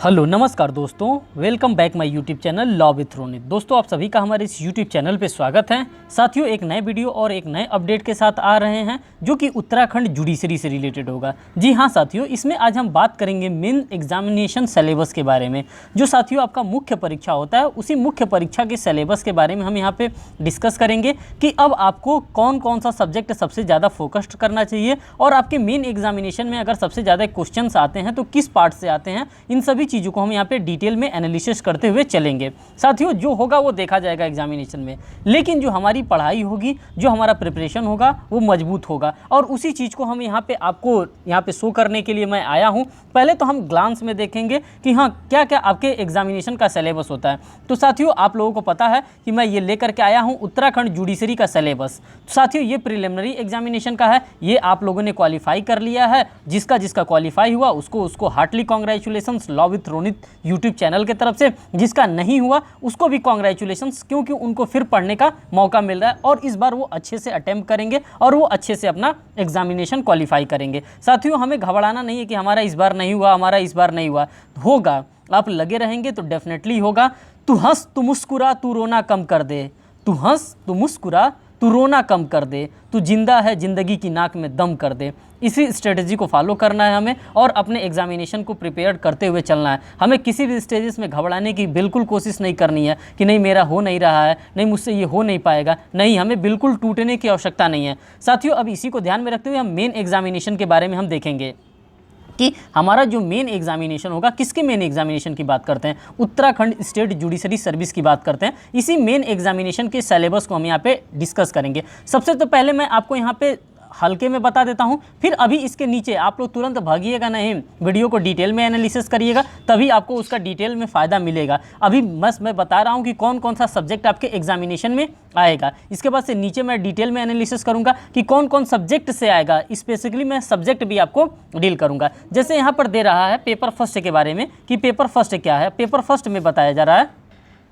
Hello नमस्कार दोस्तों, welcome back my YouTube channel law with Ronit. दोस्तों आप सभी का हमारे इस यूट्यूब चैनल पे स्वागत है। साथियों एक नए वीडियो और एक नए अपडेट के साथ आ रहे हैं जो कि उत्तराखंड जुडिशरी से रिलेटेड होगा। जी हाँ साथियों, इसमें आज हम बात करेंगे मेन एग्जामिनेशन सिलेबस के बारे में। जो साथियों आपका मुख्य परीक्षा होता है उसी मुख्य परीक्षा के सिलेबस के बारे में हम यहाँ पे डिस्कस करेंगे कि अब आपको कौन कौन सा सब्जेक्ट सबसे ज़्यादा फोकस्ड करना चाहिए और आपके मेन एग्जामिनेशन में अगर सबसे ज़्यादा क्वेश्चन आते हैं तो किस पार्ट से आते हैं। इन सभी चीज़ों को हम यहाँ पे डिटेल में एनालिसिस करते हुए चलेंगे। साथियों जो होगा वो देखा जाएगा एग्जामिनेशन में, लेकिन जो हमारी पढ़ाई होगी, जो हमारा प्रिपरेशन होगा वो मजबूत होगा और उसी चीज़ को हम यहाँ पे आपको यहाँ पे शो करने के लिए मैं आया हूँ। पहले तो हम ग्लांस में देखेंगे कि हाँ क्या क्या आपके एग्जामिनेशन का सिलेबस होता है। तो साथियों आप लोगों को पता है कि मैं ये लेकर के आया हूँ उत्तराखंड जुडिशरी का सिलेबस। साथियों ये प्रिलिमिनरी एग्जामिनेशन का है, ये आप लोगों ने क्वालिफाई कर लिया है। जिसका जिसका क्वालिफाई हुआ उसको heartly congratulations law with Ronit YouTube channel की तरफ से। जिसका नहीं हुआ उसको भी कॉन्ग्रेचुलेशंस, क्योंकि उनको फिर पढ़ने का मौका मिल रहा है और इस बार वो अच्छे से अटेम्प्ट करेंगे और वो अच्छे से अपना एग्जामिनेशन क्वालिफाई करेंगे। साथियों हमें घबराना नहीं है कि हमारा इस बार नहीं हुआ, हमारा इस बार नहीं हुआ, होगा। आप लगे रहेंगे तो डेफिनेटली होगा। तू हंस तू मुस्कुरा तू रोना कम कर दे, तू हंस तू मुस्कुरा तू रोना कम कर दे, तू जिंदा है जिंदगी की नाक में दम कर दे। इसी स्ट्रेटजी को फॉलो करना है हमें और अपने एग्जामिनेशन को प्रिपेयर करते हुए चलना है। हमें किसी भी स्टेजेस में घबराने की बिल्कुल कोशिश नहीं करनी है कि नहीं मेरा हो नहीं रहा है, नहीं मुझसे ये हो नहीं पाएगा। नहीं, हमें बिल्कुल टूटने की आवश्यकता नहीं है। साथियों अब इसी को ध्यान में रखते हुए हम मेन एग्जामिनेशन के बारे में हम देखेंगे कि हमारा जो मेन एग्जामिनेशन होगा, किसके मेन एग्जामिनेशन की बात करते हैं, उत्तराखंड स्टेट जुडिशरी सर्विस की बात करते हैं। इसी मेन एग्जामिनेशन के सिलेबस को हम यहाँ पे डिस्कस करेंगे। सबसे तो पहले मैं आपको यहाँ पे हल्के में बता देता हूं, फिर अभी इसके नीचे आप लोग तुरंत भागिएगा नहीं, वीडियो को डिटेल में एनालिसिस करिएगा, तभी आपको उसका डिटेल में फ़ायदा मिलेगा। अभी बस मैं बता रहा हूं कि कौन कौन सा सब्जेक्ट आपके एग्जामिनेशन में आएगा। इसके बाद से नीचे मैं डिटेल में एनालिसिस करूंगा कि कौन कौन सब्जेक्ट से आएगा। स्पेसिफिकली मैं सब्जेक्ट भी आपको डील करूंगा। जैसे यहाँ पर दे रहा है पेपर फर्स्ट के बारे में कि पेपर फर्स्ट क्या है। पेपर फर्स्ट में बताया जा रहा है,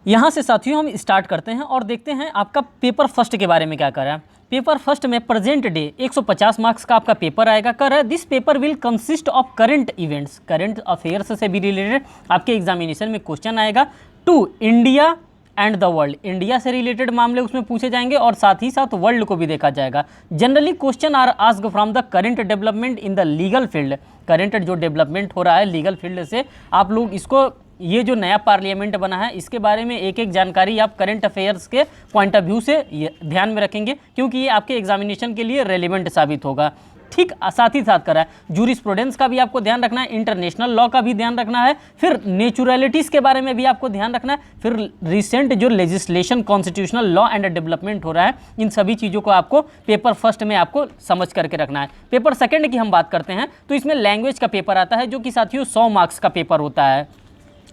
यहाँ से साथियों हम स्टार्ट करते हैं और देखते हैं आपका पेपर फर्स्ट के बारे में क्या कर रहा है। पेपर फर्स्ट में प्रेजेंट डे 150 मार्क्स का आपका पेपर आएगा। कर रहा है this paper will consist of current events, current affairs से भी रिलेटेड आपके एग्जामिनेशन में क्वेश्चन आएगा। To India and the world, India से रिलेटेड मामले उसमें पूछे जाएंगे और साथ ही साथ वर्ल्ड को भी देखा जाएगा। Generally question are asked from the current development in the legal field, current जो डेवलपमेंट हो रहा है लीगल फील्ड से, आप लोग इसको ये जो नया पार्लियामेंट बना है इसके बारे में एक एक जानकारी आप करंट अफेयर्स के पॉइंट ऑफ व्यू से ध्यान में रखेंगे, क्योंकि ये आपके एग्जामिनेशन के लिए रेलिवेंट साबित होगा। ठीक साथ ही साथ करा है जूरिस्प्रूडेंस का भी आपको ध्यान रखना है, इंटरनेशनल लॉ का भी ध्यान रखना है, फिर नेचुरलिटीज़ के बारे में भी आपको ध्यान रखना है, फिर रिसेंट जो legislation constitutional law and development हो रहा है, इन सभी चीज़ों को आपको पेपर फर्स्ट में आपको समझ करके रखना है। पेपर सेकंड की हम बात करते हैं तो इसमें लैंग्वेज का पेपर आता है, जो कि साथियों 100 मार्क्स का पेपर होता है।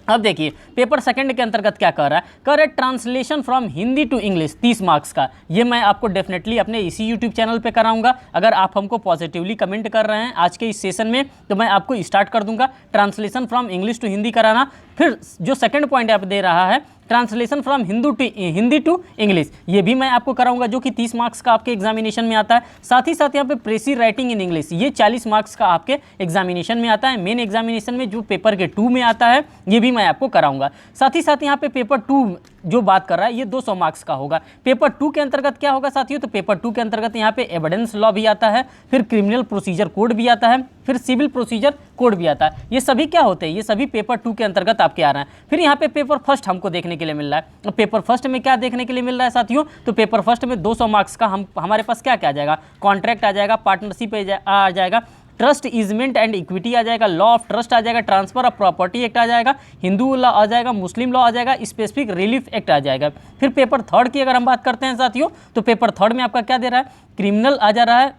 अब देखिए पेपर सेकंड के अंतर्गत क्या कर रहा है, कर है translation from Hindi to English 30 marks का। ये मैं आपको डेफिनेटली अपने इसी यूट्यूब चैनल पे कराऊंगा। अगर आप हमको पॉजिटिवली कमेंट कर रहे हैं आज के इस सेशन में तो मैं आपको स्टार्ट कर दूंगा translation from English to Hindi कराना। फिर जो सेकंड पॉइंट आप दे रहा है translation from Hindi to English, ये भी मैं आपको कराऊंगा, जो कि 30 मार्क्स का आपके एग्जामिनेशन में आता है। साथ ही साथ यहाँ पे प्रेसी राइटिंग इन इंग्लिश, ये 40 मार्क्स का आपके एग्जामिनेशन में आता है। मेन एग्जामिनेशन में जो पेपर के 2 में आता है ये भी मैं आपको कराऊंगा। साथ ही साथ यहाँ पे पेपर 2 जो बात कर रहा है ये 200 मार्क्स का होगा। पेपर 2 के अंतर्गत क्या होगा साथियों, तो पेपर 2 के अंतर्गत यहाँ पे एविडेंस लॉ भी आता है, फिर क्रिमिनल प्रोसीजर कोड भी आता है, फिर सिविल प्रोसीजर कोड भी आता है। ये सभी क्या होते हैं, ये सभी पेपर 2 के अंतर्गत आपके आ रहे हैं। फिर यहाँ पे पेपर फर्स्ट हमको देखने के लिए मिल रहा है। पेपर फर्स्ट में क्या देखने के लिए मिल रहा है साथियों, तो पेपर फर्स्ट में 200 मार्क्स का हमारे पास क्या क्या आ जाएगा, कॉन्ट्रैक्ट आ जाएगा, पार्टनरशिप आ जाएगा, ट्रस्ट इजमेंट एंड इक्विटी आ जाएगा, लॉ ऑफ ट्रस्ट आ जाएगा, ट्रांसफर ऑफ प्रॉपर्टी एक्ट आ जाएगा, हिंदू लॉ आ जाएगा, मुस्लिम लॉ आ जाएगा, स्पेसिफिक रिलीफ एक्ट आ जाएगा। फिर पेपर थर्ड की अगर हम बात करते हैं साथियों, तो पेपर थर्ड में आपका क्या दे रहा है, क्रिमिनल आ जा रहा है,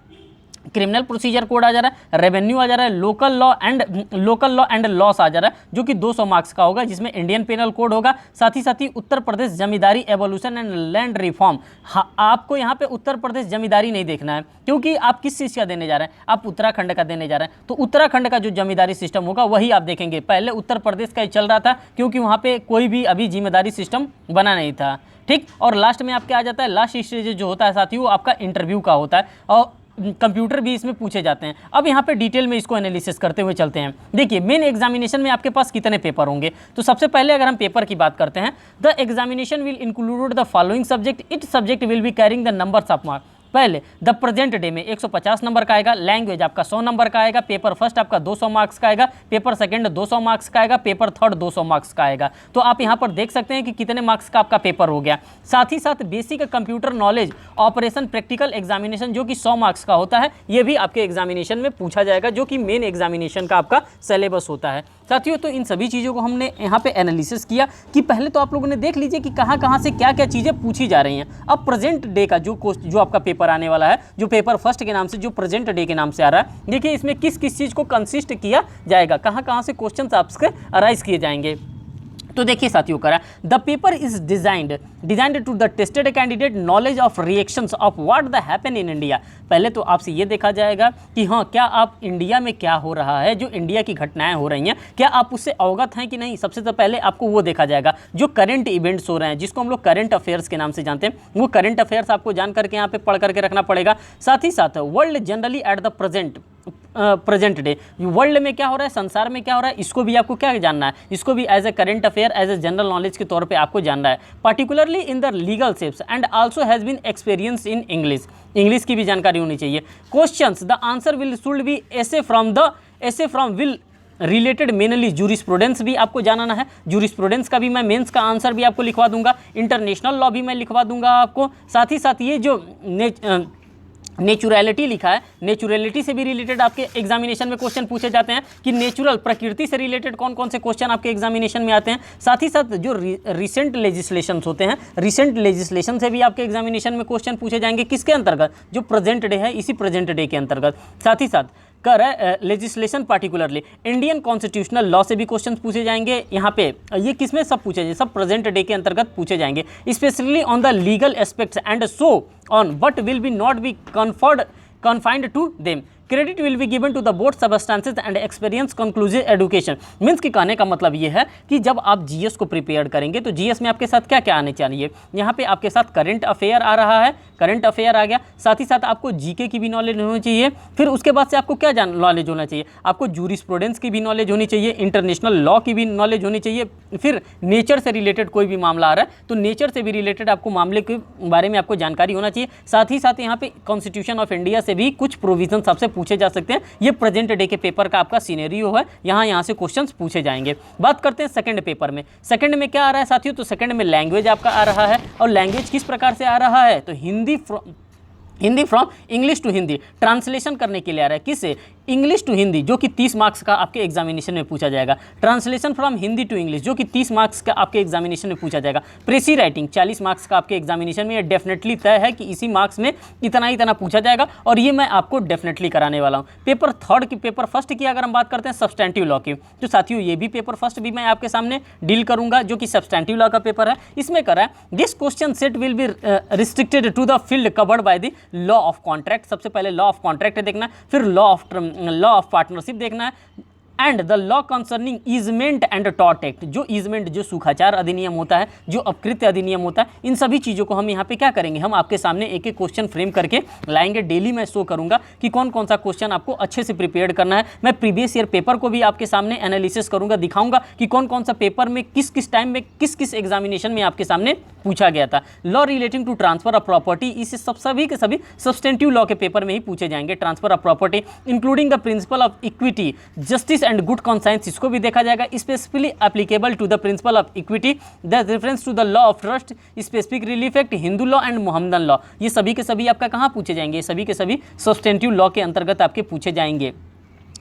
क्रिमिनल प्रोसीजर कोड आ जा रहा है, रेवेन्यू आ जा रहा है, लोकल लॉ एंड लॉस आ जा रहा है, जो कि 200 मार्क्स का होगा, जिसमें इंडियन पेनल कोड होगा। साथ ही उत्तर प्रदेश जमींदारी एवोल्यूशन एंड लैंड रिफॉर्म। आपको यहाँ पे उत्तर प्रदेश जमींदारी नहीं देखना है, क्योंकि आप किस चीज़ का देने जा रहे हैं, आप उत्तराखंड का देने जा रहे हैं। तो उत्तराखंड का जो जमींदारी सिस्टम होगा वही आप देखेंगे। पहले उत्तर प्रदेश का ही चल रहा था, क्योंकि वहाँ पे कोई भी अभी जिम्मेदारी सिस्टम बना नहीं था। ठीक, और लास्ट में आपके आ जाता है, लास्ट स्टेज जो होता है साथियों वो आपका इंटरव्यू का होता है। और कंप्यूटर भी इसमें पूछे जाते हैं। अब यहाँ पे डिटेल में इसको एनालिसिस करते हुए चलते हैं। देखिए मेन एग्जामिनेशन में आपके पास कितने पेपर होंगे, तो सबसे पहले अगर हम पेपर की बात करते हैं, the examination will include the following subject, it subject will be carrying the numbers of marks. पहले द प्रेजेंट डे में 150 नंबर का आएगा, लैंग्वेज आपका 100 नंबर का आएगा, पेपर फर्स्ट आपका 200 मार्क्स का आएगा, पेपर सेकंड 200 मार्क्स का आएगा, पेपर थर्ड 200 मार्क्स का आएगा। तो आप यहां पर देख सकते हैं कि कितने मार्क्स का आपका पेपर हो गया। साथ ही साथ basic computer knowledge operation practical examination जो कि 100 मार्क्स का होता है, ये भी आपके एग्जामिनेशन में पूछा जाएगा, जो कि मेन एग्जामिनेशन का आपका सिलेबस होता है। साथियों तो इन सभी चीज़ों को हमने यहाँ पे एनालिसिस किया कि पहले तो आप लोगों ने देख लीजिए कि कहाँ से क्या क्या चीज़ें पूछी जा रही हैं। अब प्रेजेंट डे का जो आपका पेपर आने वाला है, जो पेपर फर्स्ट के नाम से, जो प्रेजेंट डे के नाम से आ रहा है, देखिए इसमें किस किस चीज़ को कंसिस्ट किया जाएगा, कहाँ से क्वेश्चन आपके अराइज किए जाएंगे। तो देखिए साथियों करा, the paper is designed to the tested candidate knowledge of reactions of what the happen in India. पहले तो आपसे ये देखा जाएगा कि हाँ, क्या आप इंडिया में क्या हो रहा है, जो इंडिया की घटनाएं हो रही हैं, क्या आप उससे अवगत हैं कि नहीं। सबसे तो पहले आपको वो देखा जाएगा जो करंट इवेंट्स हो रहे हैं, जिसको हम लोग करंट अफेयर्स के नाम से जानते हैं, वो करंट अफेयर्स आपको जान करके यहाँ पे पढ़ करके रखना पड़ेगा। साथ ही साथ world generally at the present day, world में क्या हो रहा है, संसार में क्या हो रहा है, इसको भी आपको क्या जानना है, इसको भी as a current affair, as a general knowledge के तौर पे आपको जानना है। Particularly in the legal shapes and also has been experience in English की भी जानकारी होनी चाहिए। Questions the answer will should be ऐसे from will related mainly jurisprudence भी आपको जानना है। जूरिस्प्रूडेंस का भी मैं मेंस का आंसर भी आपको लिखवा दूंगा, इंटरनेशनल लॉ भी मैं लिखवा दूंगा आपको। साथ ही साथ ये जो नेचुरलिटी लिखा है, नेचुरलिटी से भी रिलेटेड आपके एग्जामिनेशन में क्वेश्चन पूछे जाते हैं कि नेचुरल प्रकृति से रिलेटेड कौन कौन से क्वेश्चन आपके एग्जामिनेशन में आते हैं। साथ ही साथ जो रिसेंट लेजिस्लेशंस होते हैं, रिसेंट लेजिस्लेशन से भी आपके एग्जामिनेशन में क्वेश्चन पूछे जाएंगे, किसके अंतर्गत, जो प्रेजेंट डे है, इसी प्रेजेंट डे के अंतर्गत। साथ ही साथ legislation particularly Indian constitutional law से भी क्वेश्चन पूछे जाएंगे। यहाँ पे ये किसमें सब पूछे जाएंगे, सब प्रेजेंट डे के अंतर्गत पूछे जाएंगे, specially on the legal aspects and so on but will be not be confined to them. Credit will be given to the both substances and experience conclusive education. Means कि कहने का मतलब ये है कि जब आप जीएस को प्रिपेयर करेंगे तो जीएस में आपके साथ क्या क्या आने चाहिए। यहाँ पे आपके साथ करंट अफेयर आ रहा है, करंट अफेयर आ गया, साथ ही साथ आपको जीके की भी नॉलेज होनी चाहिए। फिर उसके बाद से आपको क्या नॉलेज होना चाहिए, आपको जूरिस्प्रूडेंस की भी नॉलेज होनी चाहिए, इंटरनेशनल लॉ की भी नॉलेज होनी चाहिए। फिर नेचर से रिलेटेड कोई भी मामला आ रहा है तो नेचर से भी रिलेटेड आपको मामले के बारे में आपको जानकारी होना चाहिए। साथ ही साथ यहाँ पे कॉन्स्टिट्यूशन ऑफ इंडिया से भी कुछ प्रोविजन आपसे पूछे जा सकते हैं। ये प्रेजेंट डे के पेपर का आपका सिनेरियो है, यहाँ से क्वेश्चंस पूछे जाएंगे। बात करते हैं सेकंड पेपर में। सेकंड में क्या आ रहा है साथियों, तो सेकंड में लैंग्वेज आपका आ रहा है, और लैंग्वेज किस प्रकार से आ रहा है, तो Hindi from English to Hindi translation करने के लिए आ रहा है। किससे, इंग्लिश टू हिंदी, जो कि 30 मार्क्स का आपके एग्जामिनेशन में पूछा जाएगा। Translation from Hindi to English, जो कि 30 मार्क्स का आपके एग्जामिनेशन में पूछा जाएगा। प्रेसी राइटिंग 40 मार्क्स का आपके एग्जामिनेशन में, ये डेफिनेटली तय है कि इसी मार्क्स में इतना पूछा जाएगा, और ये मैं आपको डेफिनेटली कराने वाला हूँ। पेपर फर्स्ट की अगर हम बात करते हैं सब्सटेंटिव लॉ की, तो साथियों ये भी पेपर फर्स्ट भी मैं आपके सामने डील करूंगा, जो कि सब्सटेंटिव लॉ का पेपर है। इसमें करा है this question set will be restricted to the field covered by the law of contract. सबसे पहले लॉ ऑफ कॉन्ट्रैक्ट देखना, फिर लॉ ऑफ पार्टनरशिप देखना है, and the law concerning easement and tort act. जो ईजमेंट, जो सूखाचार अधिनियम होता है, जो अपकृत्य अधिनियम होता है, इन सभी चीज़ों को हम यहाँ पे क्या करेंगे, हम आपके सामने एक एक क्वेश्चन फ्रेम करके लाएंगे। डेली मैं शो करूँगा कि कौन कौन सा क्वेश्चन आपको अच्छे से प्रिपेयर करना है। मैं प्रीवियस ईयर पेपर को भी आपके सामने एनालिसिस करूँगा, दिखाऊंगा कि कौन कौन सा पेपर में किस किस टाइम में किस एग्जामिनेशन में आपके सामने पूछा गया था। Law relating to transfer of property, इसे सभी के सभी सब्सटेंटिव लॉ के पेपर में ही पूछे जाएंगे। Transfer of property including the principle of equity, justice and good conscience, इसको भी देखा जाएगा। Specifically applicable to the principle of equity, the reference to the law of trust, specific relief act, Hindu law and Mohammedan law, ये सभी के सभी आपका कहाँ पूछे जाएंगे, सभी के सभी सब्सटेंटिव लॉ के अंतर्गत आपके पूछे जाएंगे,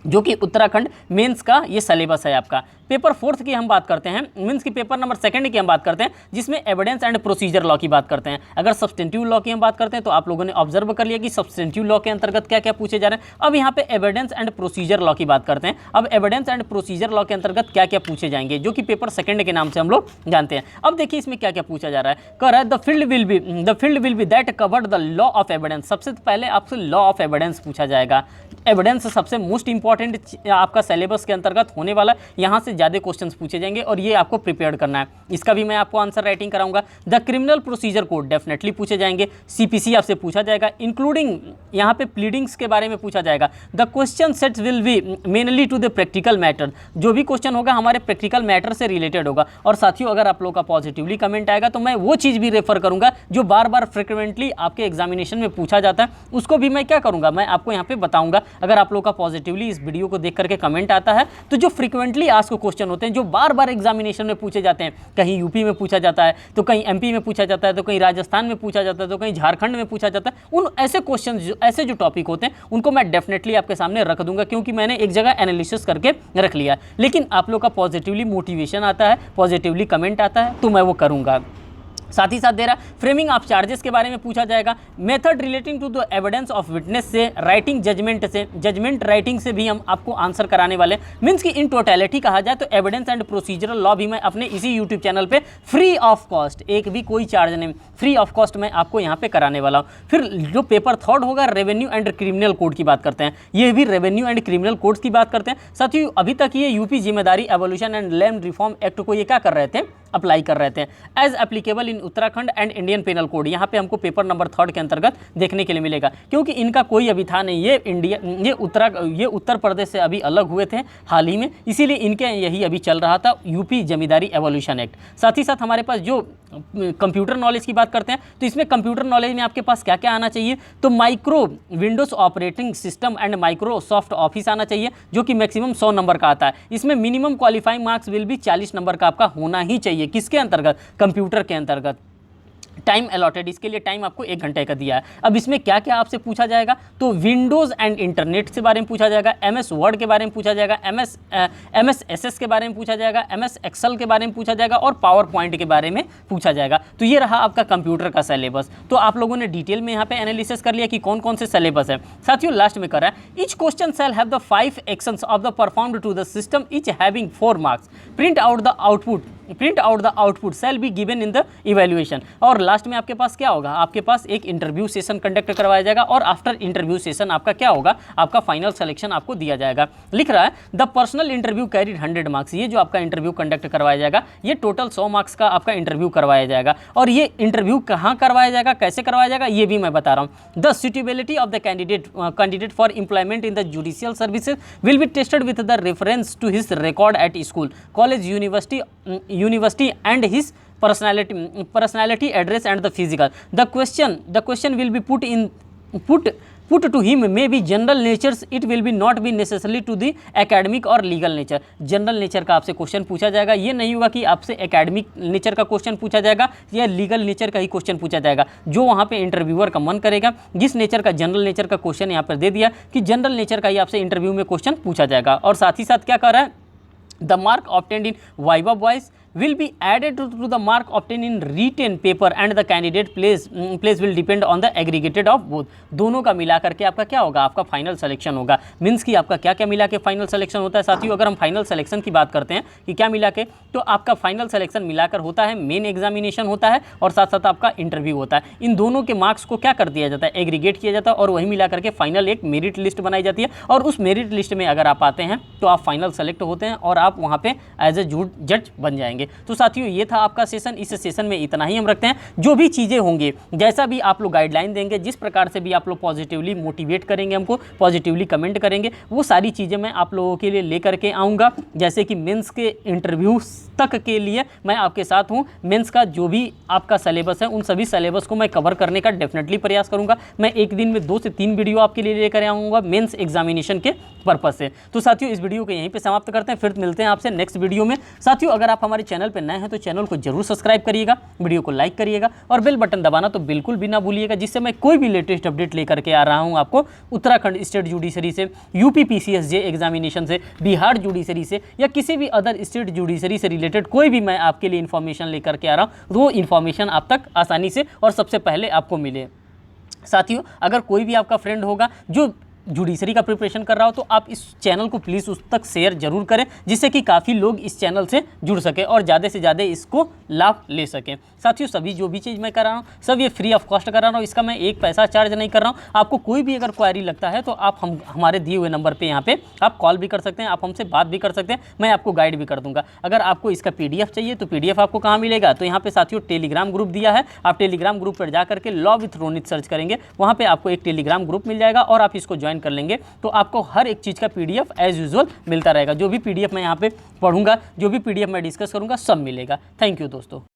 जो कि उत्तराखंड मेंस का ये सिलेबस है आपका। पेपर फोर्थ की हम बात करते हैं, मीन्स की पेपर नंबर सेकंड की हम बात करते हैं, जिसमें एविडेंस एंड प्रोसीजर लॉ की बात करते हैं। अगर सब्सटेंटिव लॉ की हम बात करते हैं तो आप लोगों ने ऑब्जर्व कर लिया कि सब्सटेंटिव लॉ के अंतर्गत क्या क्या पूछे जा रहे हैं। अब यहाँ पे एविडेंस एंड प्रोसीजर लॉ की बात करते हैं। अब एविडेंस एंड प्रोसीजर लॉ के अंतर्गत क्या क्या पूछे जाएंगे, जो कि पेपर सेकंड के नाम से हम लोग जानते हैं। अब देखिए इसमें क्या क्या पूछा जा रहा है। कह रहा है the field will be that covered the law of evidence. सबसे पहले आपसे लॉ ऑफ एविडेंस पूछा जाएगा। एविडेंस सबसे मोस्ट इंपॉर्टेंट आपका सिलेबस के अंतर्गत होने वाला, यहाँ से ज़्यादा क्वेश्चंस पूछे जाएंगे और ये आपको प्रिपेयर करना है। इसका भी मैं आपको आंसर राइटिंग कराऊंगा। The criminal procedure code definitely पूछे जाएंगे, सीपीसी आपसे पूछा जाएगा, इंक्लूडिंग यहाँ पे प्लीडिंग्स के बारे में पूछा जाएगा। The question sets will be mainly to the practical matter, जो भी क्वेश्चन होगा हमारे प्रैक्टिकल मैटर से रिलेटेड होगा। और साथियों अगर आप लोगों का पॉजिटिवली कमेंट आएगा तो मैं वो चीज़ भी रेफर करूंगा जो बार बार फ्रिक्वेंटली आपके एग्जामिनेशन में पूछा जाता है, उसको भी मैं क्या करूंगा, मैं आपको यहाँ पे बताऊंगा। अगर आप लोगों का पॉजिटिवली इस वीडियो को देख करके कमेंट आता है तो जो फ्रिक्वेंटली आस्क क्वेश्चन होते हैं, जो बार बार एग्जामिनेशन में पूछे जाते हैं, कहीं यूपी में पूछा जाता है तो कहीं एमपी में पूछा जाता है तो कहीं राजस्थान में पूछा जाता है तो कहीं झारखंड में पूछा जाता है, उन ऐसे क्वेश्चन ऐसे जो टॉपिक होते हैं उनको मैं डेफिनेटली आपके सामने रख दूंगा, क्योंकि मैंने एक जगह एनालिसिस करके रख लिया है। लेकिन आप लोग का पॉजिटिवली मोटिवेशन आता है, पॉजिटिवली कमेंट आता है तो मैं वो करूंगा। साथ ही साथ दे रहा फ्रेमिंग ऑफ चार्जेस के बारे में पूछा जाएगा, method relating to the evidence of witness से, राइटिंग जजमेंट से, जजमेंट राइटिंग से भी हम आपको आंसर कराने वाले। मीन्स कि इन टोटलिटी कहा जाए तो एविडेंस एंड प्रोसीजरल लॉ भी मैं अपने इसी यूट्यूब चैनल पे फ्री ऑफ कॉस्ट, एक भी कोई चार्ज नहीं, फ्री ऑफ कॉस्ट मैं आपको यहाँ पे कराने वाला हूँ। फिर जो पेपर थर्ड होगा रेवेन्यू एंड क्रिमिनल कोड की बात करते हैं, ये भी रेवेन्यू एंड क्रिमिनल कोड्स की बात करते हैं। साथ ही अभी तक ये यूपी जिम्मेदारी evolution and land reform act को ये क्या कर रहे थे, अप्लाई कर रहे थे as applicable in Uttarakhand and Indian penal code. यहाँ पे हमको पेपर नंबर 3 के अंतर्गत देखने के लिए मिलेगा, क्योंकि इनका कोई अभी था नहीं, ये उत्तर प्रदेश से अभी अलग हुए थे हाल ही में, इसीलिए इनके यही अभी चल रहा था यूपी जमींदारी एवोल्यूशन एक्ट। साथ ही साथ हमारे पास जो कंप्यूटर नॉलेज की बात करते हैं तो इसमें कंप्यूटर नॉलेज में आपके पास क्या क्या आना चाहिए, तो micro Windows operating system and Microsoft office आना चाहिए, जो कि मैक्सिमम 100 नंबर का आता है। इसमें मिनिमम क्वालिफाइंग मार्क्स विल भी 40 नंबर का आपका होना ही चाहिए। किसके अंतर्गत, कंप्यूटर के अंतर्गत। टाइम अलॉटेड, इसके लिए टाइम आपको 1 घंटे का दिया है। अब इसमें क्या क्या आपसे पूछा जाएगा, तो विंडोज़ एंड इंटरनेट के बारे में पूछा जाएगा, MS वर्ड के बारे में पूछा जाएगा, MS SS के बारे में पूछा जाएगा, MS एक्सेल के बारे में पूछा जाएगा और पावर पॉइंट के बारे में पूछा जाएगा। तो ये रहा आपका कंप्यूटर का सिलेबस। तो आप लोगों ने डिटेल में यहाँ पे एनालिसिस कर लिया कि कौन कौन से सिलेबस है। साथियों लास्ट में कर रहा है, each question shall have the 5 actions of the performed to the system each having 4 marks, print out the output shall be given in the evaluation. और लास्ट में आपके पास क्या होगा, आपके पास एक इंटरव्यू सेशन कंडक्ट करवाया जाएगा और आफ्टर इंटरव्यू सेशन आपका क्या होगा, आपका फाइनल सिलेक्शन आपको दिया जाएगा। लिख रहा है the personal interview carried 100 marks, ये जो आपका इंटरव्यू कंडक्ट करवाया जाएगा ये टोटल 100 मार्क्स का आपका इंटरव्यू करवाया जाएगा। और ये इंटरव्यू कहाँ करवाया जाएगा, कैसे करवाया जाएगा, ये भी मैं बता रहा हूँ। The suitability of the candidate for employment in the judicial services will be tested with the reference to his record at school, college, university and his personality address and the physical. The question will be put to him may be general natures, it will be not be necessarily to the academic or legal nature। General nature का आपसे question पूछा जाएगा, ये नहीं होगा कि आपसे academic nature का क्वेश्चन पूछा जाएगा या लीगल नेचर का ही क्वेश्चन पूछा जाएगा। जो वहाँ पे इंटरव्यूअर का मन करेगा, जिस नेचर का जनरल नेचर का क्वेश्चन यहाँ पर दे दिया कि जनरल नेचर का ही आपसे इंटरव्यू में क्वेश्चन पूछा जाएगा। और साथ ही साथ क्या कर रहा है, the mark obtained in viva voice will be added to the mark obtained in written paper and the candidate place will depend on the aggregated of both। दोनों का मिला करके आपका क्या होगा, आपका फाइनल सिलेक्शन होगा। मीन्स कि आपका क्या क्या मिला के फाइनल सिलेक्शन होता है। साथियों अगर हम फाइनल सिलेक्शन की बात करते हैं कि क्या मिला के, तो आपका फाइनल सिलेक्शन मिलाकर होता है, मेन एग्जामिनेशन होता है और साथ साथ आपका इंटरव्यू होता है। इन दोनों के मार्क्स को क्या कर दिया जाता है, एग्रीगेट किया जाता है और वही मिला करके फाइनल एक मेरिट लिस्ट बनाई जाती है। और उस मेरिट लिस्ट में अगर आप आते हैं तो आप फाइनल सेलेक्ट होते हैं और आप वहाँ पे एज ए जज बन जाएंगे। तो साथियों ये था आपका सेशन। इस सेशन में इतना ही हम रखते हैं। जो भी चीज़ें होंगी, जैसा भी आप लोग गाइडलाइन देंगे, जिस प्रकार से भी आप लोग पॉजिटिवली मोटिवेट करेंगे, हमको पॉजिटिवली कमेंट करेंगे, वो सारी चीज़ें मैं आप लोगों के लिए लेकर के आऊँगा। जैसे कि मेंस के इंटरव्यू तक के लिए मैं आपके साथ हूँ। मेंस का जो भी आपका सिलेबस है उन सभी सिलेबस को मैं कवर करने का डेफिनेटली प्रयास करूँगा। मैं एक दिन में 2 से 3 वीडियो आपके लिए लेकर आऊँगा मेंस एग्जामिनेशन के पर्पज़ से। तो साथियों इस वीडियो को यहीं पे समाप्त करते हैं, फिर मिलते हैं आपसे नेक्स्ट वीडियो में। साथियों अगर आप हमारे चैनल पर नए हैं तो चैनल को जरूर सब्सक्राइब करिएगा, वीडियो को लाइक करिएगा और बेल बटन दबाना तो बिल्कुल भी ना भूलिएगा, जिससे मैं कोई भी लेटेस्ट अपडेट लेकर के आ रहा हूँ आपको उत्तराखंड स्टेट जुडिशरी से, यूपी PCSJ एग्जामिनेशन से, बिहार जुडिशरी से या किसी भी अदर स्टेट जुडिशरी से रिलेटेड कोई भी मैं आपके लिए इन्फॉर्मेशन लेकर के आ रहा हूँ, वो इन्फॉर्मेशन आप तक आसानी से और सबसे पहले आपको मिले। साथियों अगर कोई भी आपका फ्रेंड होगा जो जुडिशरी का प्रिपरेशन कर रहा हो तो आप इस चैनल को प्लीज़ उस तक शेयर जरूर करें, जिससे कि काफ़ी लोग इस चैनल से जुड़ सके और ज़्यादा से ज़्यादा इसको लाभ ले सकें। साथियों, सभी जो भी चीज़ मैं कर रहा हूँ सब ये फ्री ऑफ कॉस्ट कर रहा हूँ, इसका मैं एक पैसा चार्ज नहीं कर रहा हूँ। आपको कोई भी अगर क्वेरी लगता है तो आप हमारे दिए हुए नंबर पर यहाँ पे आप कॉल भी कर सकते हैं, आप हमसे बात भी कर सकते हैं, मैं आपको गाइड भी कर दूंगा। अगर आपको इसका PDF चाहिए तो PDF आपको कहाँ मिलेगा, तो यहाँ पे साथियों टेलीग्राम ग्रुप दिया है, आप टेलीग्राम ग्रुप पर जाकर के लॉ विथ रोनित सर्च करेंगे, वहाँ पे आपको एक टेलीग्राम ग्रुप मिल जाएगा और आप इसको ज्वाइन कर लेंगे तो आपको हर एक चीज़ का PDF एज यूजुअल मिलता रहेगा। जो भी PDF मैं यहाँ पे पढ़ूंगा, जो भी PDF मैं डिस्कस करूँगा सब मिलेगा। थैंक यू दोस्तों।